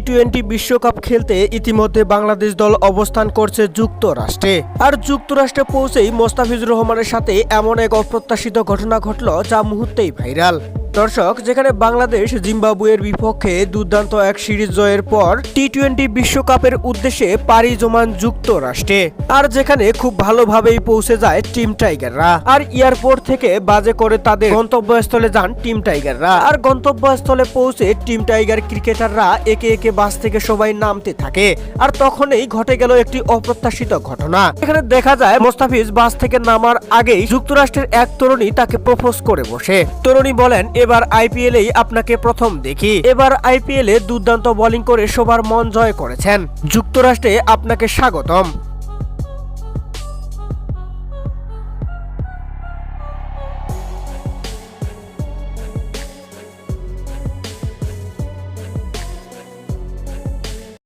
টি-20 বিশ্বকাপ খেলতে ইতিমধ্যে বাংলাদেশ দল অবস্থান করছে যুক্তরাষ্ট্রে। আর যুক্তরাষ্ট্রে পৌঁছেই মোস্তাফিজুর রহমানের সাথে এমন এক অপ্রত্যাশিত ঘটনা ঘটল যা মুহূর্তেই ভাইরাল। দর্শক, যেখানে বাংলাদেশ জিম্বাবুয়ের বিপক্ষে দুর্দান্ত এক সিরিজ জয়ের পর টি-20 বিশ্বকাপের উদ্দেশ্যে পাড়ি জমান যুক্তরাষ্ট্রে, আর যেখানে খুব ভালোভাবেই পৌঁছে যায় টিম টাইগাররা। আর এয়ারপোর্ট থেকে বাজে করে তাদের গন্তব্যস্থলে যান টিম টাইগাররা। আর গন্তব্যস্থলে পৌঁছে টিম টাইগার ক্রিকেটাররা একে একে বাস থেকে সবাই নামতে থাকে। আর তখনই ঘটে গেল একটি অপ্রত্যাশিত ঘটনা। এখানে দেখা যায় মোস্তাফিজ বাস থেকে নামার আগেই যুক্তরাষ্ট্রের এক তরুণী তাকে প্রপোজ করে বসে। তরুণী বলেন, এবার আইপিএলেই আপনাকে প্রথম দেখি। এবার আইপিএলে দুর্দান্ত বোলিং করে সবার মন জয় করেছেন। যুক্তরাষ্ট্রে আপনাকে স্বাগতম।